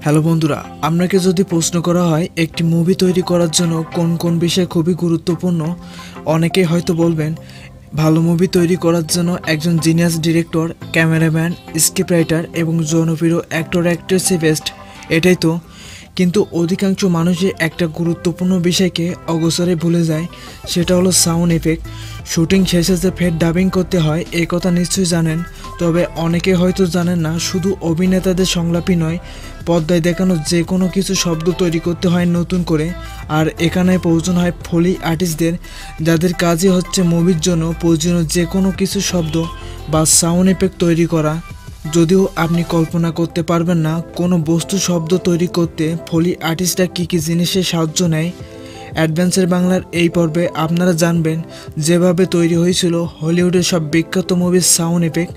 Hello বন্ধুরা, আপনাকে যদি প্রশ্ন করা হয় একটি মুভি তৈরি করার জন্য কোন কোন বিষয় খুবই গুরুত্বপূর্ণ, অনেকেই হয়তো বলবেন ভালো মুভি তৈরি করার জন্য একজন জিনিয়াস ডিরেক্টর, ক্যামেরাম্যান, স্ক্রিপ্টরাইটার এবং জনপ্রিয় অ্যাক্টর অ্যাক্ট্রেসই বেস্ট। এটাই তো, কিন্তু অধিকাংশ মানুষই একটা গুরুত্বপূর্ণ বিষয়কে অগোচরে ভুলে যায়, সেটা হলো সাউন্ড এফেক্ট। শুটিং শেষে যে ফের ডাবিং করতে হয় এই কথা নিশ্চয়ই জানেন, তবে অনেকে হয়তো জানেন না শুধু অভিনেতাদের সংলাপই নয়, পর্দায় দেখানো যে কোনো কিছু শব্দ তৈরি করতে হয় নতুন করে। আর এখানে প্রয়োজন হয় ফোলি আর্টিস্টদের, যাদের কাজই হচ্ছে মুভির জন্য প্রয়োজনীয় যে কোনো কিছু শব্দ বা সাউন্ড এফেক্ট তৈরি করা। যদিও আপনি কল্পনা করতে পারবেন না কোনো বস্তু শব্দ তৈরি করতে ফোলি আর্টিস্টরা কী কী জিনিসের সাহায্য নেয়। অ্যাডভেঞ্চার বাংলার এই পর্বে আপনারা জানবেন যেভাবে তৈরি হয়েছিল হলিউডের সব বিখ্যাত মুভির সাউন্ড এফেক্ট।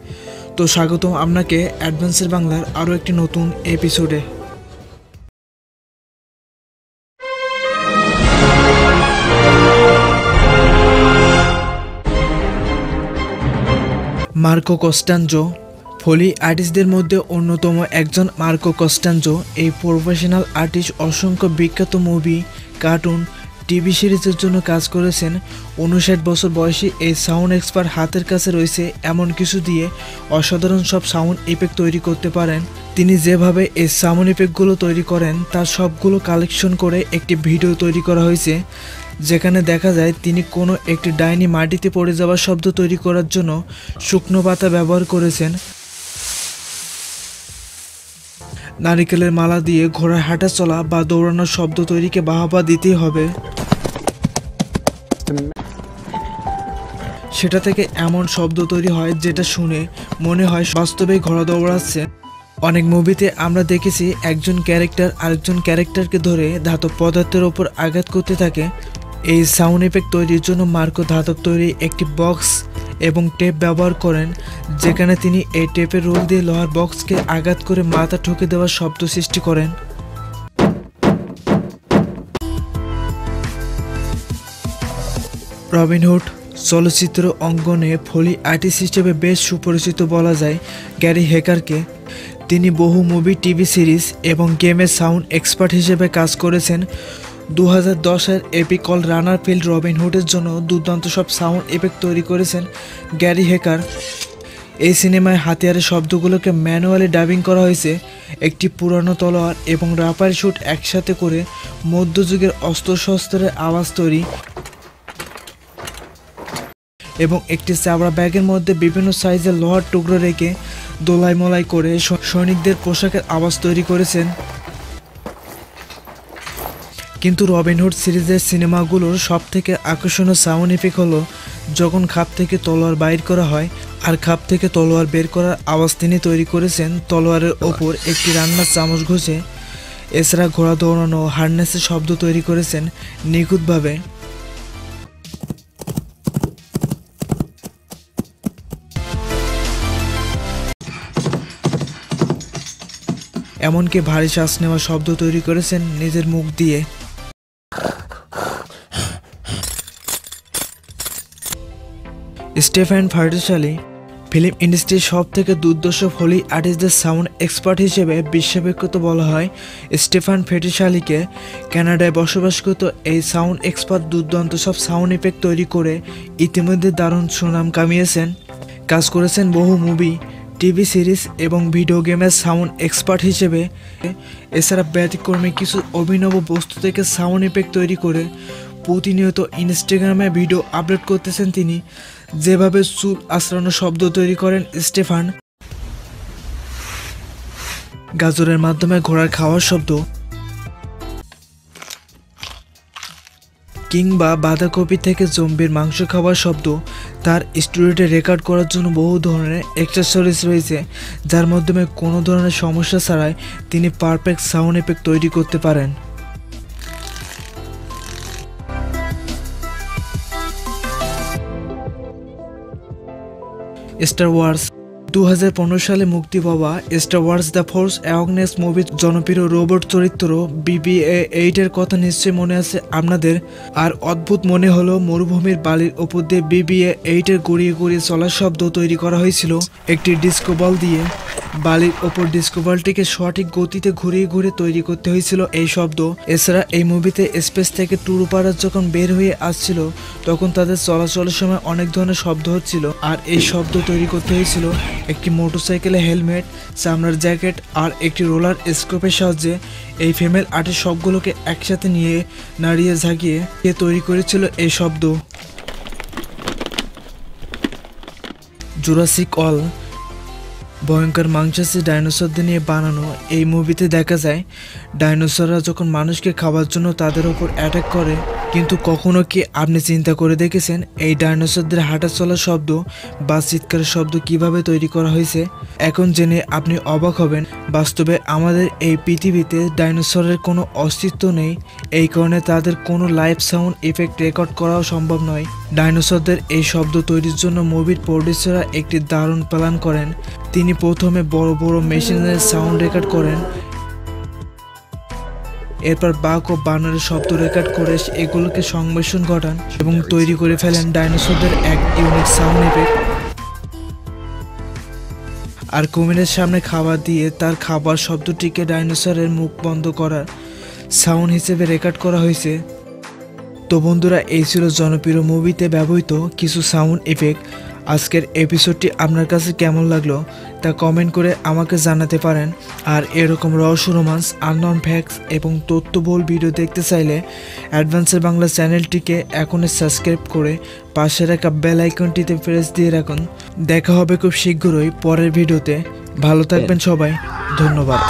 তো স্বাগত আপনাকে অ্যাডভেঞ্চার বাংলার আরও একটি নতুন এপিসোডে। মার্কো কস্টাঞ্জো ফোলি আর্টিস্টদের মধ্যে অন্যতম একজন মার্কো কস্টাঞ্জো। এই প্রফেশনাল আর্টিস্ট অসংখ্য বিখ্যাত মুভি, কার্টুন, টিভি সিরিজের জন্য কাজ করেছেন। 59 বছর বয়সী এই সাউন্ড এক্সপার্ট হাতের কাছে রয়েছে এমন কিছু দিয়ে অসাধারণ সব সাউন্ড ইফেক্ট তৈরি করতে পারেন। তিনি যেভাবে এই সাউন্ড ইফেক্টগুলো তৈরি করেন তার সবগুলো কালেকশন করে একটি ভিডিও তৈরি করা হয়েছে, যেখানে দেখা যায় তিনি কোনো একটি ডাইনি মাটিতে পড়ে যাওয়ার শব্দ তৈরি করার জন্য শুকনো পাতা ব্যবহার করেছেন। নারিকেলের মালা দিয়ে ঘোড়ার হাঁটা চলা বা দৌড়ানোর শব্দ তৈরিকে বাহবা দিতেই হবে। সেটা থেকে এমন শব্দ তৈরি হয় যেটা শুনে মনে হয় বাস্তবেই ঘোড়া দৌড়াচ্ছে। অনেক মুভিতে আমরা দেখেছি একজন ক্যারেক্টার আরেকজন ক্যারেক্টারকে ধরে ধাতব পদার্থের ওপর আঘাত করতে থাকে। এই সাউন্ড এফেক্ট তৈরির জন্য মার্কো ধাতব তৈরি একটি বক্স এবং টেপ ব্যবহার করেন, যেখানে তিনি এই টেপের রোল দিয়ে লোহার বক্সকে আঘাত করে মাথা ঠুকে দেওয়ার শব্দ সৃষ্টি করেন। রবিনহুড চলচ্চিত্র অঙ্গনে ফোলি আর্টিস্ট হিসেবে বেশ সুপরিচিত বলা যায় গ্যারি হেকারকে। তিনি বহু মুভি, টিভি সিরিজ এবং গেমের সাউন্ড এক্সপার্ট হিসেবে কাজ করেছেন। 2010-এর এপিকল রানার ফিল্ড রবিনহুডের জন্য দুর্দান্ত সব সাউন্ড এফেক্ট তৈরি করেছেন গ্যারি হেকার। এই সিনেমায় হাতিয়ারের শব্দগুলোকে ম্যানুয়ালি ডাবিং করা হয়েছে। একটি পুরানো তলোয়ার এবং রাবার শুট একসাথে করে মধ্যযুগের অস্ত্রশস্ত্রের আওয়াজ তৈরি, এবং একটি চাবড়া ব্যাগের মধ্যে বিভিন্ন সাইজের লোহার টুকরো রেখে দোলাই মোলাই করে সৈনিকদের পোশাকের আওয়াজ তৈরি করেছেন। কিন্তু রবিনহুড সিরিজের সিনেমাগুলোর সবথেকে আকর্ষণীয় সাউন্ড ইফেক্ট হলো যখন খাপ থেকে তলোয়ার বাইর করা হয়, আর খাপ থেকে তলোয়ার বের করার আওয়াজ তিনি তৈরি করেছেন তলোয়ারের ওপর একটি রান্নার চামচ ঘষে। এছাড়া ঘোড়া দৌড়ানো, হার্নেসের শব্দ তৈরি করেছেন নিখুঁতভাবে। এমনকি ভারী শ্বাস নেওয়ার শব্দ তৈরি করেছেন নিজের মুখ দিয়ে। স্টেফান ফার্টিশালি ফিল্ম ইন্ডাস্ট্রির সব থেকে দুর্দর্শ ফোলি আর্টিস্টদের সাউন্ড এক্সপার্ট হিসেবে বিশ্ববিখ্যাত বলা হয়। স্টেফান ফেটিশালিকে কানাডায় বসবাসকৃত এই সাউন্ড এক্সপার্ট দুর্দান্ত সব সাউন্ড ইফেক্ট তৈরি করে ইতিমধ্যে দারুণ সুনাম কামিয়েছেন। কাজ করেছেন বহু মুভি, টিভি সিরিজ এবং ভিডিও গেমের সাউন্ড এক্সপার্ট হিসেবে। এছাড়া ব্যতিক্রমী কিছু অভিনব বস্তু থেকে সাউন্ড ইফেক্ট তৈরি করে প্রতিনিয়ত ইনস্টাগ্রামে ভিডিও আপলোড করতেছেন তিনি। যেভাবে চুল আঁচড়ানো শব্দ তৈরি করেন স্টেফান, গাজরের মাধ্যমে ঘোড়ার খাওয়ার শব্দ, কিংবা বাঁধাকপি থেকে জম্বির মাংস খাওয়ার শব্দ। তার স্টুডিওতে রেকর্ড করার জন্য বহু ধরনের অ্যাক্সেসরিজ রয়েছে, যার মাধ্যমে কোনো ধরনের সমস্যা ছাড়াই তিনি পারফেক্ট সাউন্ড এফেক্ট তৈরি করতে পারেন। স্টার ওয়ার্স 2015 সালে মুক্তি পাওয়া Star Wars the Force Awakens মুভির জনপ্রিয় রোবট চরিত্র BB-8 এর কথা নিশ্চয়ই মনে আছে আপনাদের। আর অদ্ভুত মনে হলো মরুভূমির বালির ওপর দিয়ে BB-8 এর গড়িয়ে গড়িয়ে চলার শব্দ তৈরি করা হয়েছিল একটি ডিস্কো বল দিয়ে। বালির ওপর ডিস্কো বলটিকে সঠিক গতিতে ঘুরিয়ে ঘুরিয়ে তৈরি করতে হয়েছিল এই শব্দ। এছাড়া এই মুভিতে স্পেস থেকে টুরুপাররা যখন বের হয়ে আসছিল তখন তাদের চলাচলের সময় অনেক ধরনের শব্দ হচ্ছিল, আর এই শব্দ তৈরি করতে হয়েছিল একটি মোটরসাইকেলের হেলমেট, চামড়ার জ্যাকেট আর একটি রোলার স্কোপের সাহায্যে। এই ফিমেল আর্টের সবগুলোকে একসাথে নিয়ে নাড়িয়ে ঝাঁকিয়ে তৈরি করেছিল এই শব্দ। জুরাসিক ওয়ার্ল্ড ভয়ঙ্কর মাংসাশী ডাইনোসরদের নিয়ে বানানো এই মুভিতে দেখা যায় ডাইনোসররা যখন মানুষকে খাওয়ার জন্য তাদের ওপর অ্যাটাক করে। কিন্তু কখনো কি আপনি চিন্তা করে দেখেছেন এই ডাইনোসরদের হাঁটা চলার শব্দ বা চিৎকারের শব্দ কিভাবে তৈরি করা হয়েছে? এখন জেনে আপনি অবাক হবেন, বাস্তবে আমাদের এই পৃথিবীতে ডাইনোসরের কোনো অস্তিত্ব নেই। এই কারণে তাদের কোনো লাইভ সাউন্ড ইফেক্ট রেকর্ড করাও সম্ভব নয়। ডাইনোসরদের এই শব্দ তৈরির জন্য মুভির প্রডিউসাররা একটি দারুণ প্ল্যান করেন। তিনি প্রথমে বড় বড় মেশিনের সাউন্ড রেকর্ড করেন, এরপর বাঘ ও বানরের শব্দ রেকর্ড করে এগুলোকে সংমিশ্রণ ঘটান এবং তৈরি করে ফেলেন ডাইনোসরদের এক ইউনিক সাউন্ড ইফেক্ট। আর কুমিরের সামনে খাবার দিয়ে তার খাবার শব্দটিকে ডাইনোসরের মুখ বন্ধ করার সাউন্ড হিসেবে রেকর্ড করা হয়েছে। তো বন্ধুরা, এই ছিল জনপ্রিয় মুভিতে ব্যবহৃত কিছু সাউন্ড ইফেক্ট। আজকের এপিসোডটি আপনার কাছে কেমন লাগলো তা কমেন্ট করে আমাকে জানাতে পারেন। আর এরকম রহস্য, রোমান্স, আননোন ফ্যাক্টস এবং তথ্যবহুল ভিডিও দেখতে চাইলে অ্যাডভেঞ্চার বাংলা চ্যানেলটিকে এখনই সাবস্ক্রাইব করে পাশে রাখা বেল আইকনটিতে প্রেস দিয়ে রাখুন। দেখা হবে খুব শীঘ্রই পরের ভিডিওতে। ভালো থাকবেন সবাই, ধন্যবাদ।